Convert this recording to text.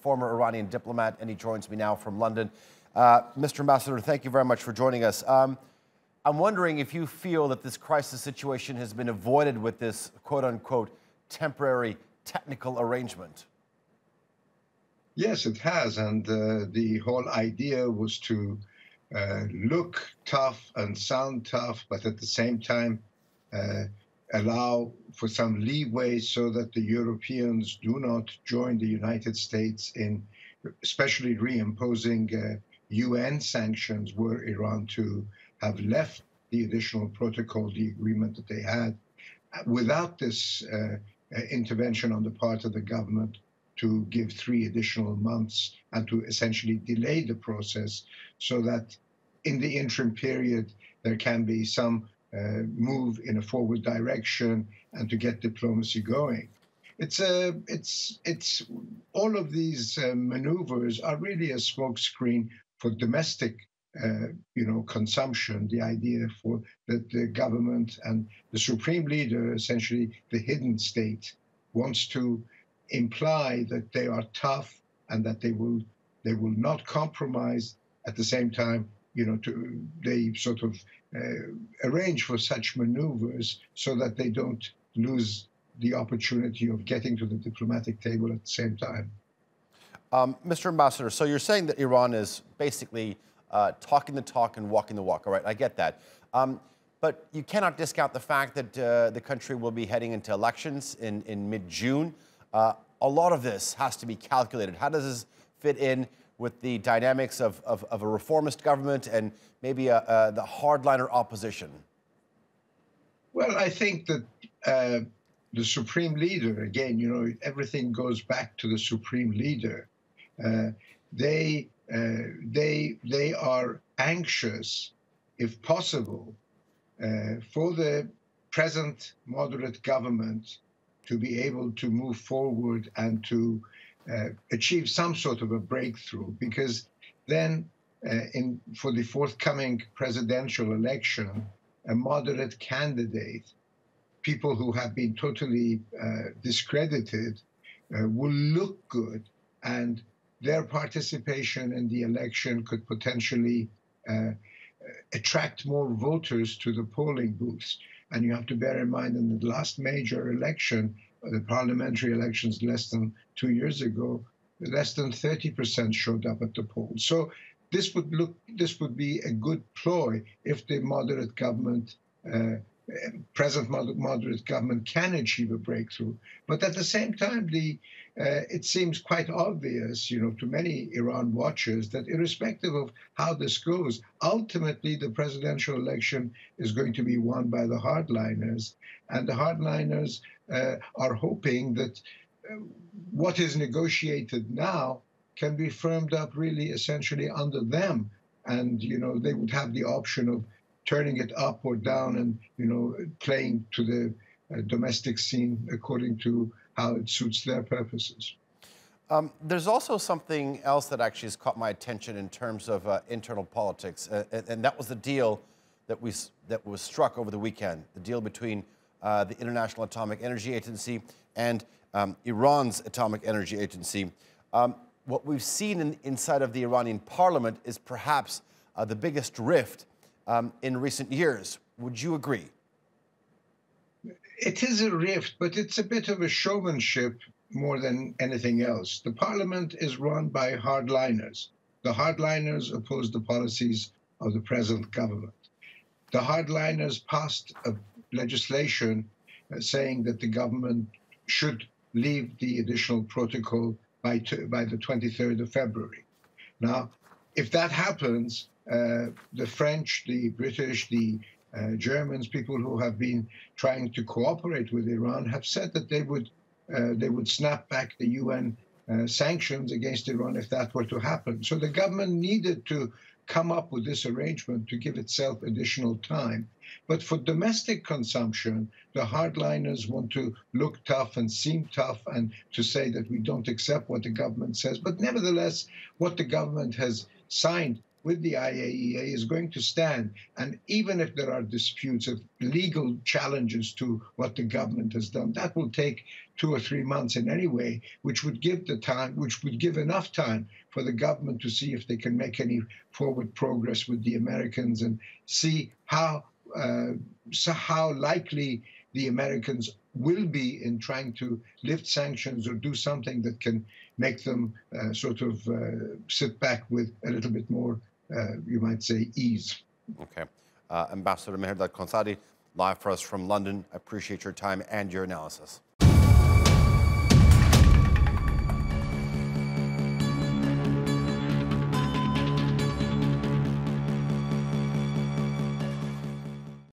former Iranian diplomat, and he joins me now from London. Mr. Ambassador, thank you very much for joining us. I'm wondering if you feel that this crisis situation has been avoided with this quote-unquote temporary technical arrangement. Yes, it has. And the whole idea was to look tough and sound tough, but at the same time allow for some leeway so that the Europeans do not join the United States in especially reimposing UN sanctions were Iran to have left the additional protocol, the agreement that they had, without this intervention on the part of the government to give 3 additional months and to essentially delay the process so that in the interim period there can be some move in a forward direction and to get diplomacy going. It's all of these maneuvers are really a smokescreen for domestic consumption. The idea for that the government and the supreme leader, essentially the hidden state, wants to imply that they are tough and that they will not compromise. At the same time, they sort of arrange for such maneuvers so that they don't lose the opportunity of getting to the diplomatic table at the same time. Mr. Ambassador, so you're saying that Iran is basically talking the talk and walking the walk, all right? I get that. But you cannot discount the fact that the country will be heading into elections in mid-June. A lot of this has to be calculated. How does this fit in with the dynamics of a reformist government and maybe the hardliner opposition? Well, I think that the supreme leader, again, everything goes back to the supreme leader. They are anxious, if possible, for the present moderate government to be able to move forward and to achieve some sort of a breakthrough, because then for the forthcoming presidential election, a moderate candidate, people who have been totally discredited, will look good, and their participation in the election could potentially attract more voters to the polling booths. And you have to bear in mind, in the last major election, the parliamentary elections less than 2 years ago, less than 30% showed up at the polls. So this would be a good ploy if the moderate government, present moderate government, can achieve a breakthrough. But at the same time, it seems quite obvious, to many Iran watchers, that irrespective of how this goes, ultimately the presidential election is going to be won by the hardliners, and the hardliners are hoping that what is negotiated now can be firmed up really essentially under them, and they would have the option of turning it up or down and playing to the domestic scene according to how it suits their purposes. There's also something else that actually has caught my attention in terms of internal politics, and that was the deal that was struck over the weekend, the deal between the International Atomic Energy Agency and Iran's Atomic Energy Agency. What we've seen inside of the Iranian parliament is perhaps the biggest rift in recent years. Would you agree? It is a rift, but it's a bit of a showmanship more than anything else. The parliament is run by hardliners. The hardliners oppose the policies of the present government. The hardliners passed a legislation saying that the government should leave the additional protocol by the 23rd of February. Now, if that happens, the French, the British, the Germans, people who have been trying to cooperate with Iran, have said that they would snap back the UN sanctions against Iran if that were to happen. So the government needed to come up with this arrangement to give itself additional time. But for domestic consumption, the hardliners want to look tough and seem tough and to say that we don't accept what the government says. But nevertheless, what the government has signed with the IAEA is going to stand. And even if there are disputes of legal challenges to what the government has done, that will take 2 or 3 months in any way, which would give enough time for the government to see if they can make any forward progress with the Americans and see how likely the Americans will be in trying to lift sanctions or do something that can make them sit back with a little bit more, you might say, ease. Okay. Ambassador Mehrdad Khonsari, live for us from London. I appreciate your time and your analysis.